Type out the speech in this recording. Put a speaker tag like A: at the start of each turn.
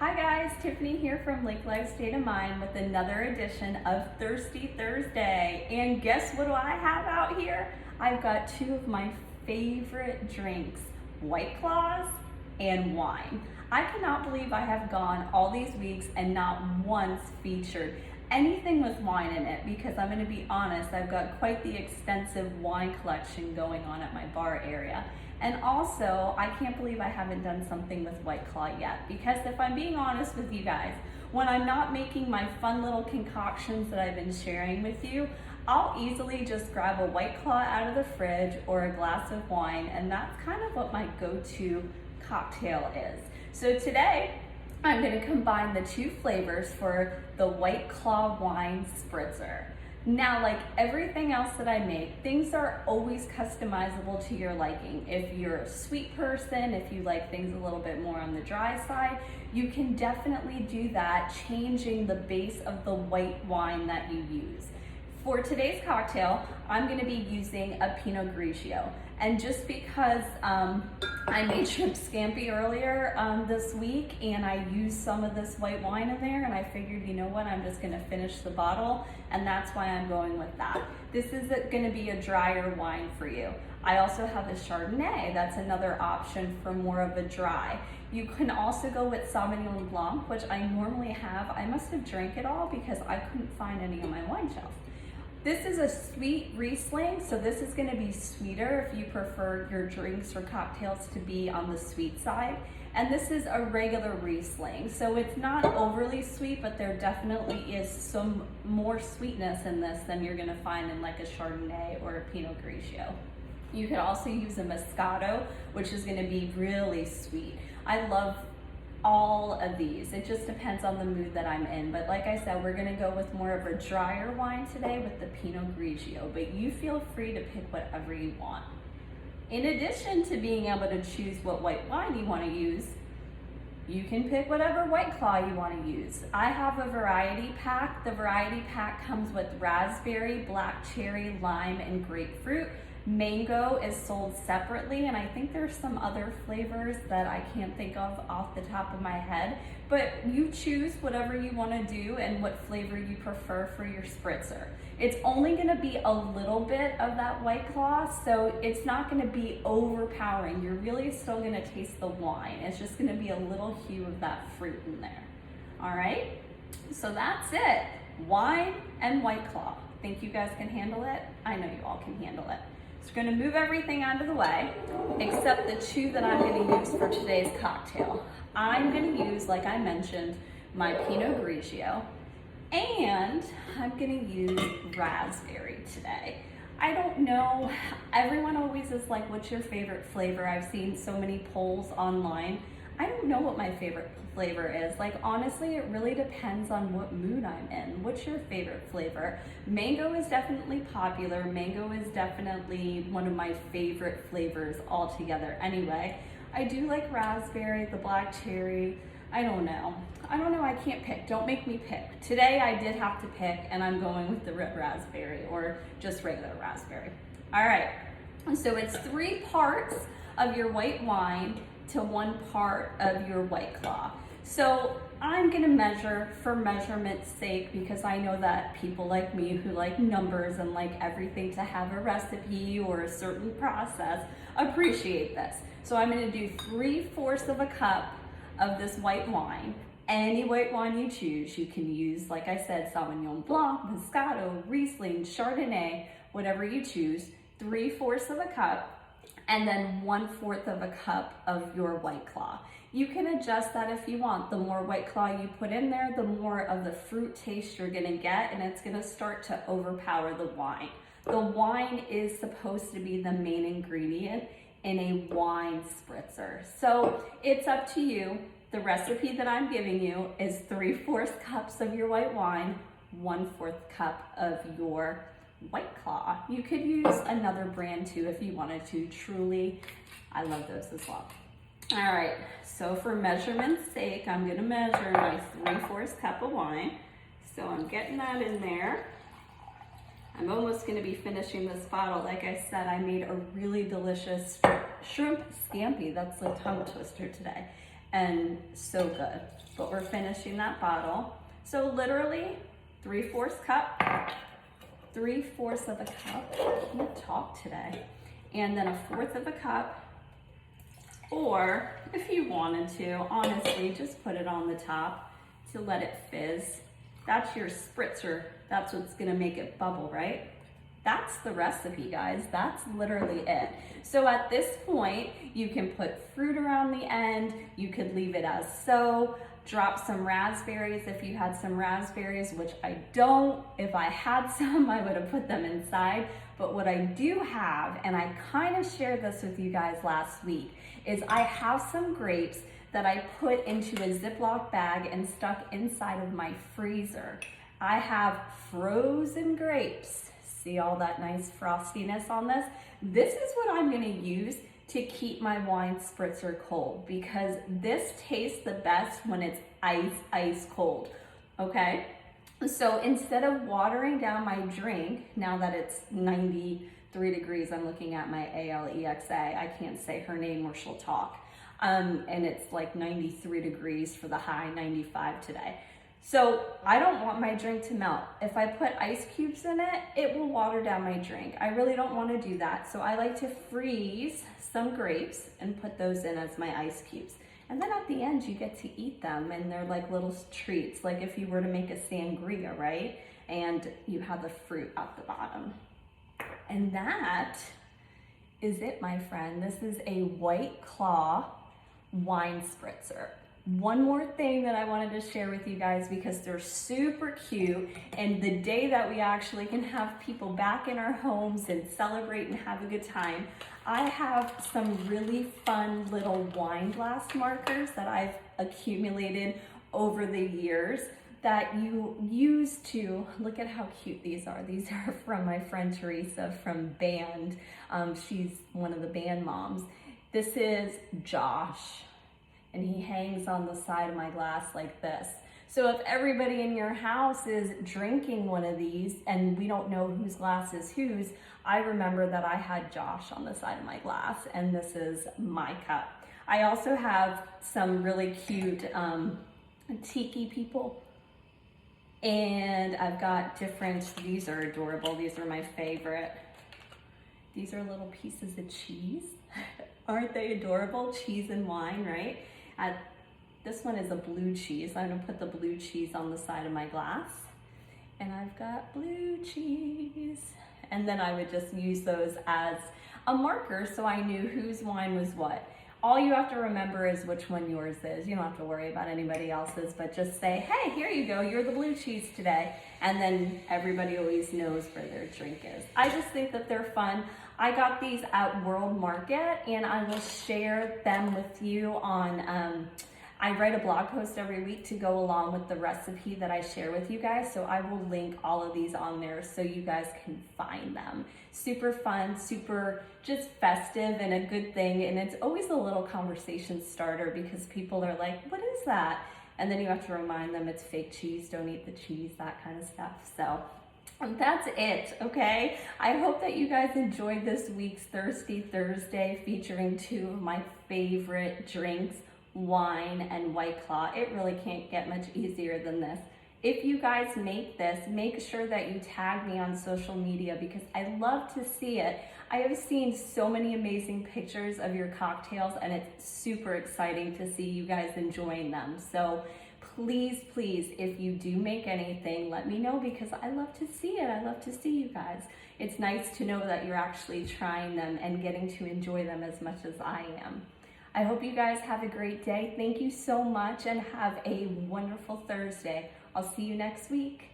A: Hi guys, Tiffany here from Lake Life State of Mind with another edition of Thirsty Thursday. And guess what do I have out here? I've got two of my favorite drinks, White Claws and wine. I cannot believe I have gone all these weeks and not once featured anything with wine in it, because I'm going to be honest, I've got quite the extensive wine collection going on at my bar area. And also, I can't believe I haven't done something with White Claw yet, because if I'm being honest with you guys, when I'm not making my fun little concoctions that I've been sharing with you, I'll easily just grab a White Claw out of the fridge or a glass of wine, and that's kind of what my go-to cocktail is. So today, I'm going to combine the two flavors for the White Claw wine spritzer. Now, like everything else that I make, things are always customizable to your liking. If you're a sweet person, if you like things a little bit more on the dry side, you can definitely do that, changing the base of the white wine that you use. For today's cocktail, I'm going to be using a Pinot Grigio. And just because I made shrimp scampi earlier this week and I used some of this white wine in there, and I figured, you know what, I'm just going to finish the bottle, and that's why I'm going with that. This is going to be a drier wine for you. I also have a Chardonnay. That's another option for more of a dry. You can also go with Sauvignon Blanc, which I normally have. I must have drank it all because I couldn't find any on my wine shelf. This is a sweet Riesling, so this is going to be sweeter if you prefer your drinks or cocktails to be on the sweet side. And this is a regular Riesling, so it's not overly sweet, but there definitely is some more sweetness in this than you're going to find in like a Chardonnay or a Pinot Grigio. You could also use a Moscato, which is going to be really sweet. I love all of these. It just depends on the mood that I'm in. But like I said, we're gonna go with more of a drier wine today with the Pinot Grigio, but you feel free to pick whatever you want. In addition to being able to choose what white wine you wanna use, you can pick whatever White Claw you wanna use. I have a variety pack. The variety pack comes with raspberry, black cherry, lime, and grapefruit. Mango is sold separately, and I think there's some other flavors that I can't think of off the top of my head, but you choose whatever you want to do and what flavor you prefer for your spritzer. It's only going to be a little bit of that White Claw, so it's not going to be overpowering. You're really still going to taste the wine. It's just going to be a little hue of that fruit in there. All right, so that's it. Wine and White Claw. Think you guys can handle it? I know you all can handle it. So we're going to move everything out of the way, except the two that I'm going to use for today's cocktail. I'm going to use, like I mentioned, my Pinot Grigio, and I'm going to use raspberry today. I don't know, everyone always is like, what's your favorite flavor? I've seen so many polls online. I don't know what my favorite flavor is. Like, honestly, it really depends on what mood I'm in. What's your favorite flavor? Mango is definitely popular. Mango is definitely one of my favorite flavors altogether. Anyway, I do like raspberry, the black cherry. I don't know, I can't pick. Don't make me pick. Today I did have to pick, and I'm going with the red raspberry or just regular raspberry. All right, so it's 3 parts of your white wine to 1 part of your White Claw. So I'm gonna measure for measurement's sake, because I know that people like me who like numbers and like everything to have a recipe or a certain process appreciate this. So I'm gonna do 3/4 of a cup of this white wine. Any white wine you choose. You can use, like I said, Sauvignon Blanc, Moscato, Riesling, Chardonnay, whatever you choose. 3/4 of a cup. And then 1/4 of a cup of your White Claw. You can adjust that if you want. The more White Claw you put in there, the more of the fruit taste you're gonna get, and it's gonna start to overpower the wine. The wine is supposed to be the main ingredient in a wine spritzer. So it's up to you. The recipe that I'm giving you is 3/4 cups of your white wine, 1/4 cup of your White Claw. You could use another brand too if you wanted to. Truly, I love those as well. All right, so for measurement's sake, I'm gonna measure my 3/4 cup of wine. So I'm getting that in there. I'm almost gonna be finishing this bottle. Like I said, I made a really delicious shrimp scampi. That's the tongue twister today. and so good. But we're finishing that bottle. So literally 3/4 cup, 3/4 of a cup. I'm gonna talk today. And then 1/4 of a cup. Or if you wanted to, honestly, just put it on the top to let it fizz. That's your spritzer. That's what's gonna make it bubble, right? That's the recipe, guys. That's literally it. So at this point, you can put fruit around the end. You could leave it as so. Drop some raspberries if you had some raspberries, which I don't. If I had some, I would have put them inside. But what I do have, and I kind of shared this with you guys last week, is I have some grapes that I put into a Ziploc bag and stuck inside of my freezer. I have frozen grapes. See all that nice frostiness on this? This is what I'm gonna use to keep my wine spritzer cold, because this tastes the best when it's ice cold, okay? So instead of watering down my drink, now that it's 93 degrees, I'm looking at my Alexa, I can't say her name or she'll talk. And it's like 93 degrees for the high, 95 today. So I don't want my drink to melt. If I put ice cubes in it, it will water down my drink. I really don't want to do that. So I like to freeze some grapes and put those in as my ice cubes. And then at the end, you get to eat them, and they're like little treats, like if you were to make a sangria, right? And you have the fruit at the bottom. And that is it, my friend. This is a White Claw wine spritzer. One more thing that I wanted to share with you guys, because they're super cute, and the day that we actually can have people back in our homes and celebrate and have a good time, I have some really fun little wine glass markers that I've accumulated over the years that you use to, look at how cute these are. These are from my friend Teresa from band. She's one of the band moms. This is Josh, and he hangs on the side of my glass like this. So if everybody in your house is drinking one of these and we don't know whose glass is whose, I remember that I had Josh on the side of my glass, and this is my cup. I also have some really cute tiki people, and I've got different, these are adorable. These are my favorite. These are little pieces of cheese. Aren't they adorable? Cheese and wine, right? This one is a blue cheese. I'm gonna put the blue cheese on the side of my glass. And I've got blue cheese. And then I would just use those as a marker so I knew whose wine was what. All you have to remember is which one yours is. You don't have to worry about anybody else's, but just say, hey, here you go, you're the blue cheese today. And then everybody always knows where their drink is. I just think that they're fun. I got these at World Market, and I will share them with you on, I write a blog post every week to go along with the recipe that I share with you guys. So I will link all of these on there so you guys can find them. Super fun, super just festive and a good thing. And it's always a little conversation starter, because people are like, what is that? And then you have to remind them it's fake cheese, don't eat the cheese, that kind of stuff. So that's it, okay? I hope that you guys enjoyed this week's Thirsty Thursday featuring two of my favorite drinks, wine and White Claw. It really can't get much easier than this. If you guys make this, make sure that you tag me on social media, because I love to see it. I have seen so many amazing pictures of your cocktails, and it's super exciting to see you guys enjoying them. So please, please, if you do make anything, let me know, because I love to see it. I love to see you guys. It's nice to know that you're actually trying them and getting to enjoy them as much as I am. I hope you guys have a great day. Thank you so much, and have a wonderful Thursday. I'll see you next week.